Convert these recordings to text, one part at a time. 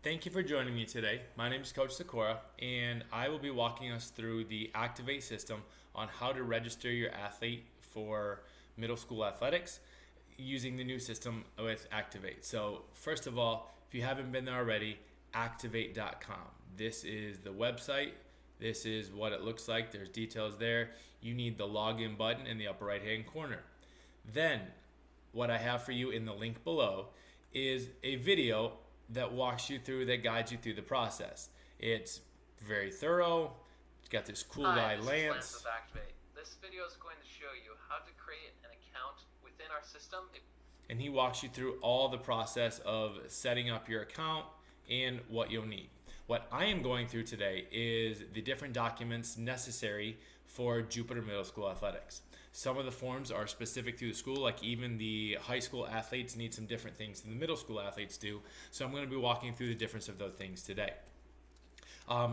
Thank you for joining me today. My name is Coach Sakura, and I will be walking us through the Activate system on how to register your athlete for middle school athletics using the new system with Activate. So, first of all, if you haven't been there already, activate.com. This is the website. This is what it looks like. There's details there. You need the login button in the upper right hand corner. Then, what I have for you in the link below is a video that walks you through, that guides you through the process. It's very thorough. It's got this cool guy, This is Lance. with Activate. This video is going to show you how to create an account within our system. And he walks you through all the process of setting up your account and what you'll need. What I am going through today is the different documents necessary for Jupiter Middle School athletics. Some of the forms are specific to the school, like even the high school athletes need some different things than the middle school athletes do. So I'm going to be walking through the difference of those things today.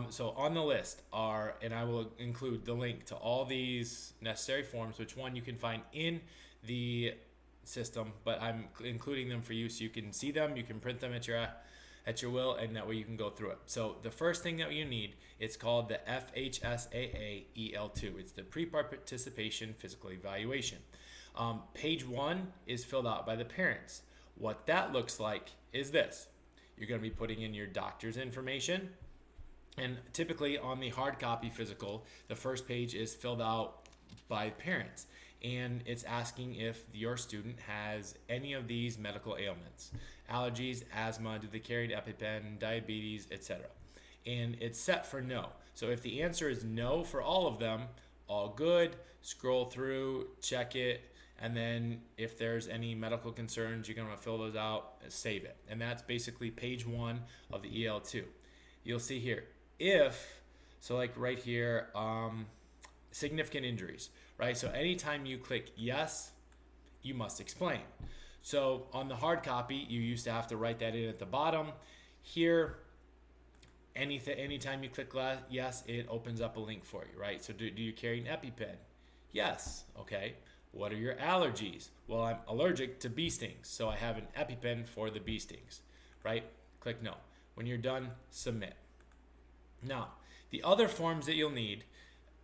So on the list are, and I will include the link to all these necessary forms, which one you can find in the system, but I'm including them for you so you can see them, you can print them at your will, and that way you can go through it. So the first thing that you need, it's called the FHSAA EL2. It's the Preparticipation Physical Evaluation. Page 1 is filled out by the parents. What that looks like is this. You're going to be putting in your doctor's information, and typically on the hard copy physical, the first page is filled out by parents, and it's asking if your student has any of these medical ailments: allergies, asthma, do they carry an EpiPen, diabetes, etc. And it's set for no. So if the answer is no for all of them, all good. Scroll through, check it, and then if there's any medical concerns, you're going to fill those out and save it. And that's basically page 1 of the EL2. You'll see here, so like right here, significant injuries, right? So anytime you click yes, you must explain. So on the hard copy, you used to have to write that in at the bottom. Here, anytime you click yes, it opens up a link for you, right? So do you carry an EpiPen? Yes. Okay. What are your allergies? Well, I'm allergic to bee stings, so I have an EpiPen for the bee stings, right? Click no. When you're done, submit. Now, the other forms that you'll need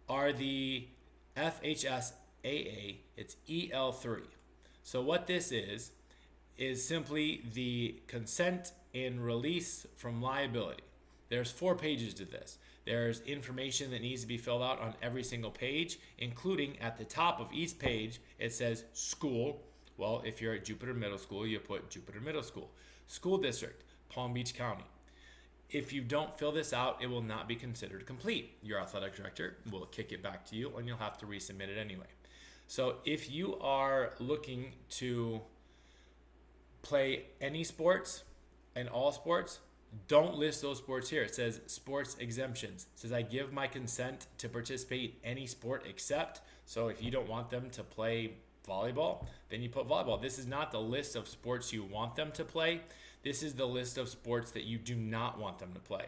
are the FHSAA, it's EL3. So what this is simply the consent and release from liability. There's 4 pages to this. There's information that needs to be filled out on every single page, including at the top of each page, it says school. Well, if you're at Jupiter Middle School, you put Jupiter Middle School. School district, Palm Beach County. If you don't fill this out, it will not be considered complete. Your athletic director will kick it back to you, and you'll have to resubmit it anyway. So if you are looking to play any sports and all sports, don't list those sports here. It says sports exemptions. It says I give my consent to participate in any sport except. So if you don't want them to play volleyball, then you put volleyball. This is not the list of sports you want them to play. This is the list of sports that you do not want them to play.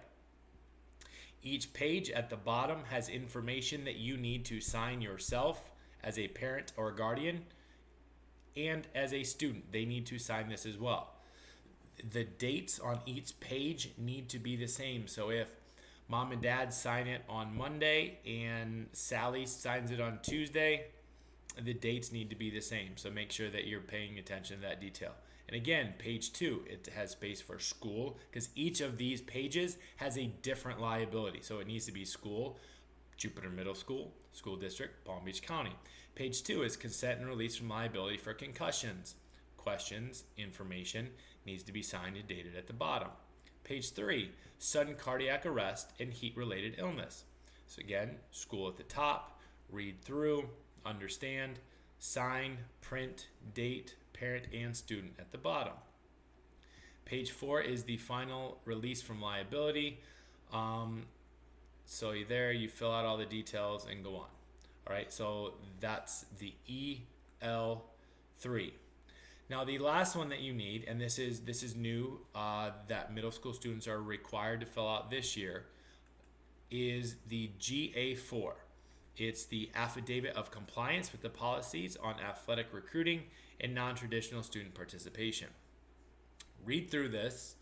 Each page at the bottom has information that you need to sign yourself as a parent or guardian, and as a student, they need to sign this as well. The dates on each page need to be the same. So if mom and dad sign it on Monday and Sally signs it on Tuesday, the dates need to be the same. So make sure that you're paying attention to that detail. And again, page 2, it has space for school, because each of these pages has a different liability. So it needs to be school, Jupiter Middle School, School District, Palm Beach County. Page 2 is consent and release from liability for concussions. Questions, information needs to be signed and dated at the bottom. Page 3, sudden cardiac arrest and heat-related illness. So again, school at the top, read through, understand, sign, print, date, parent, and student at the bottom. Page 4 is the final release from liability. So there you fill out all the details and go on. All right, so that's the EL3. Now the last one that you need, and this is new, that middle school students are required to fill out this year, is the GA4. It's the Affidavit of Compliance with the Policies on Athletic Recruiting and Non-Traditional Student Participation. Read through this.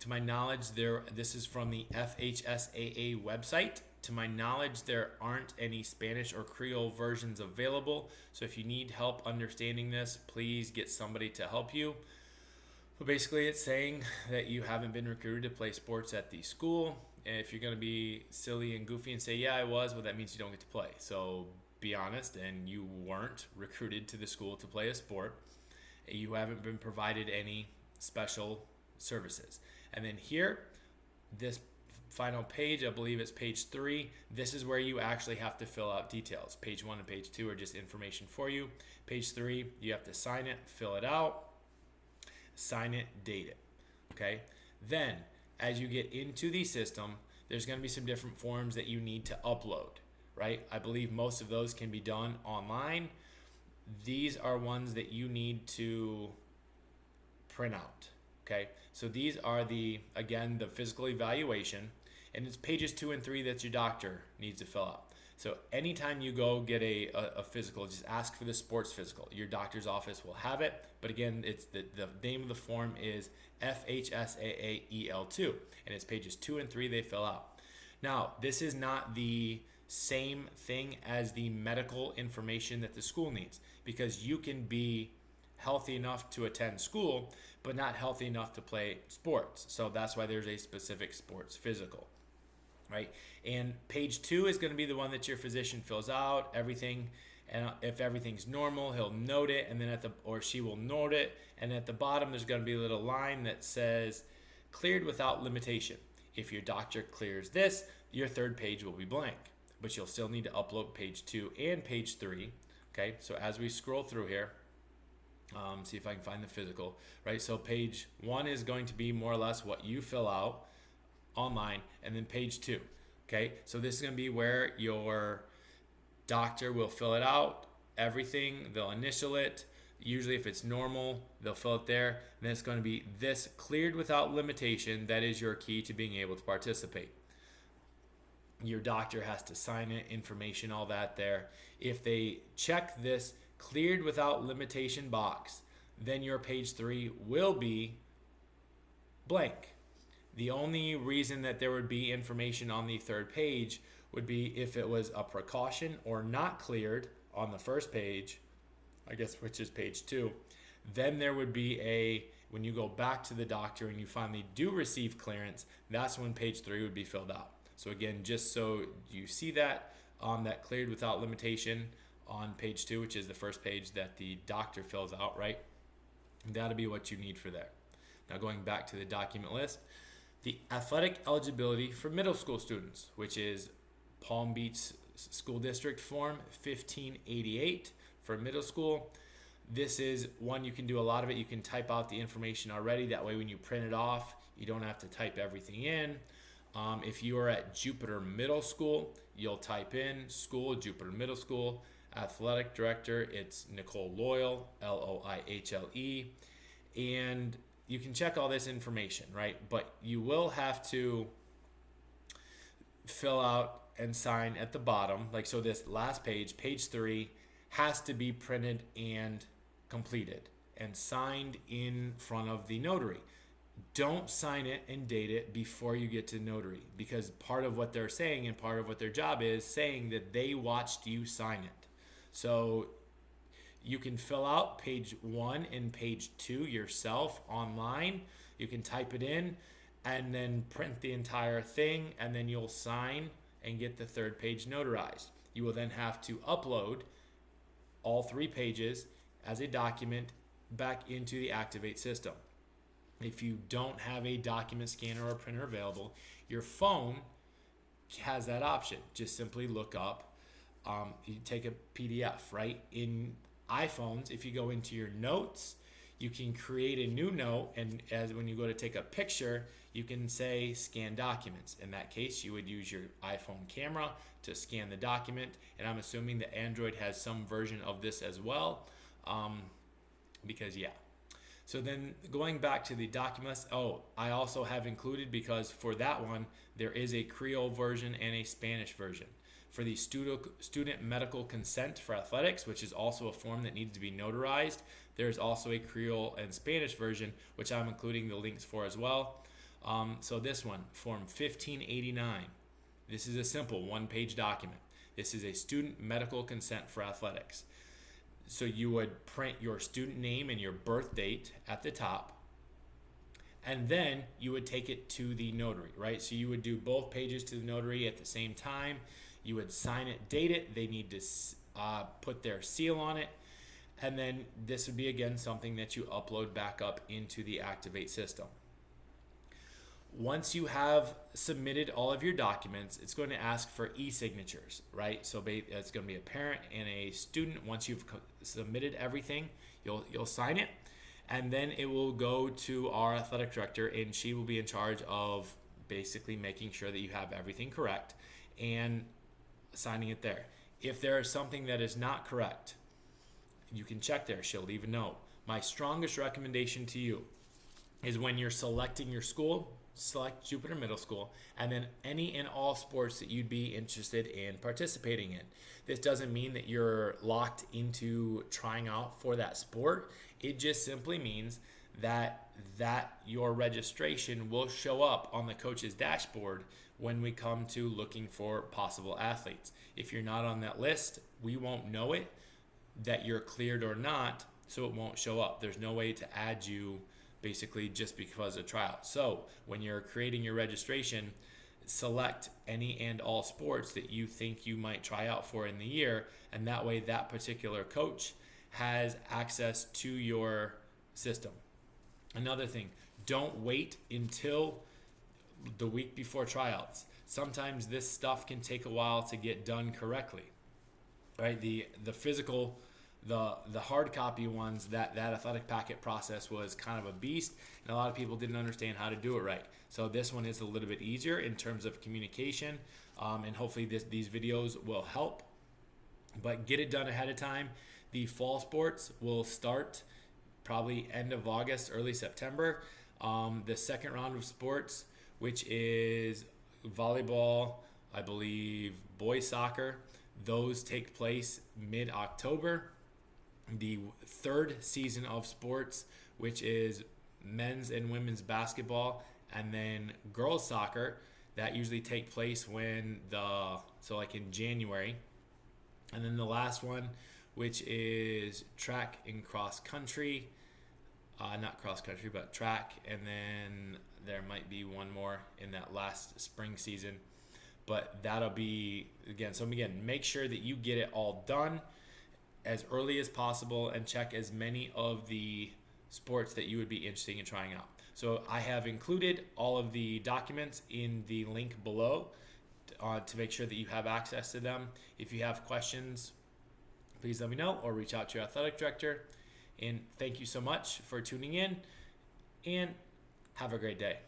To my knowledge, this is from the FHSAA website. To my knowledge, there aren't any Spanish or Creole versions available. So if you need help understanding this, please get somebody to help you. But basically, it's saying that you haven't been recruited to play sports at the school. And if you're going to be silly and goofy and say, yeah, I was, well, that means you don't get to play. So be honest, and you weren't recruited to the school to play a sport. You haven't been provided any special services. And then here, this final page, I believe it's page 3. This is where you actually have to fill out details. Page 1 and page 2 are just information for you. Page 3, you have to sign it, fill it out, sign it, date it. Okay? Then, as you get into the system, there's going to be some different forms that you need to upload, right? I believe most of those can be done online. These are ones that you need to print out. Okay, so these are the physical evaluation, and it's pages 2 and 3 that your doctor needs to fill out. So anytime you go get a physical, just ask for the sports physical. Your doctor's office will have it, but again, it's the name of the form is FHSAA EL2, and it's pages 2 and 3 they fill out. Now, this is not the same thing as the medical information that the school needs, because you can be healthy enough to attend school, but not healthy enough to play sports. So that's why there's a specific sports physical, right? And page 2 is going to be the one that your physician fills out, everything. And if everything's normal, he'll note it, and then or she will note it. And at the bottom, there's going to be a little line that says, cleared without limitation. If your doctor clears this, your third page will be blank, but you'll still need to upload page 2 and page 3. Okay, so as we scroll through here, see if I can find the physical, right? So page 1 is going to be more or less what you fill out online, and then page 2. Okay, so this is going to be where your doctor will fill it out, everything, they'll initial it. Usually if it's normal, they'll fill it there. And then it's going to be this cleared without limitation. That is your key to being able to participate. Your doctor has to sign it, information, all that there. If they check this cleared without limitation box, then your page 3 will be blank. The only reason that there would be information on the third page would be if it was a precaution or not cleared on the first page, I guess, which is page 2. Then there would be when you go back to the doctor and you finally do receive clearance, that's when page 3 would be filled out. So again, just so you see that, that cleared without limitation on page 2, which is the first page that the doctor fills out, right? That'll be what you need for there. Now going back to the document list, the athletic eligibility for middle school students, which is Palm Beach School District Form 1588 for middle school. This is one you can do a lot of it. You can type out the information already. That way when you print it off, you don't have to type everything in. If you are at Jupiter Middle School, you'll type in school, Jupiter Middle School. Athletic director, it's Nicole Loyal, Loihle. And you can check all this information, right? But you will have to fill out and sign at the bottom. Like, so this last page, page 3, has to be printed and completed and signed in front of the notary. Don't sign it and date it before you get to notary, because part of what they're saying and part of what their job is saying that they watched you sign it. So you can fill out page 1 and page 2 yourself online. You can type it in and then print the entire thing, and then you'll sign and get the third page notarized. You will then have to upload all 3 pages as a document back into the Activate system. If you don't have a document scanner or printer available, your phone has that option. Just simply look up, you take a PDF, right? In iPhones, if you go into your notes, you can create a new note, and when you go to take a picture, you can say scan documents. In that case, you would use your iPhone camera to scan the document, and I'm assuming that Android has some version of this as well, because yeah. So then going back to the documents, I also have included, because for that one, there is a Creole version and a Spanish version. For the student medical consent for athletics, which is also a form that needs to be notarized, there's also a Creole and Spanish version, which I'm including the links for as well. So this one, Form 1589. This is a simple one-page document. This is a student medical consent for athletics. So you would print your student name and your birth date at the top, and then you would take it to the notary, right? So you would do both pages to the notary at the same time. You would sign it, date it. They need to put their seal on it. And then this would be, again, something that you upload back up into the Aktivate system. Once you have submitted all of your documents, it's going to ask for e-signatures, right? So it's going to be a parent and a student. Once you've submitted everything, you'll sign it, and then it will go to our athletic director, and she will be in charge of basically making sure that you have everything correct and signing it there. If there is something that is not correct, you can check there. She'll leave a note. My strongest recommendation to you is when you're selecting your school, select Jupiter Middle School, and then any and all sports that you'd be interested in participating in. This doesn't mean that you're locked into trying out for that sport. It just simply means that your registration will show up on the coach's dashboard when we come to looking for possible athletes. If you're not on that list, we won't know it, that you're cleared or not, so it won't show up. There's no way to add you basically just because of tryout. So when you're creating your registration, select any and all sports that you think you might try out for in the year, and that way that particular coach has access to your system. Another thing, don't wait until the week before tryouts. Sometimes this stuff can take a while to get done correctly, right? The physical, the hard copy ones, that athletic packet process was kind of a beast, and a lot of people didn't understand how to do it right. So this one is a little bit easier in terms of communication, and hopefully these videos will help. But get it done ahead of time. The fall sports will start probably end of August, early September. The second round of sports, which is volleyball, I believe boys soccer, those take place mid-October. The third season of sports, which is men's and women's basketball, and then girls soccer, that usually take place like in January. And then the last one, which is track and cross country, not cross country, but track, and then there might be one more in that last spring season. But that'll be, again, make sure that you get it all done as early as possible and check as many of the sports that you would be interested in trying out. So I have included all of the documents in the link below to make sure that you have access to them. If you have questions, please let me know or reach out to your athletic director. And thank you so much for tuning in, and have a great day.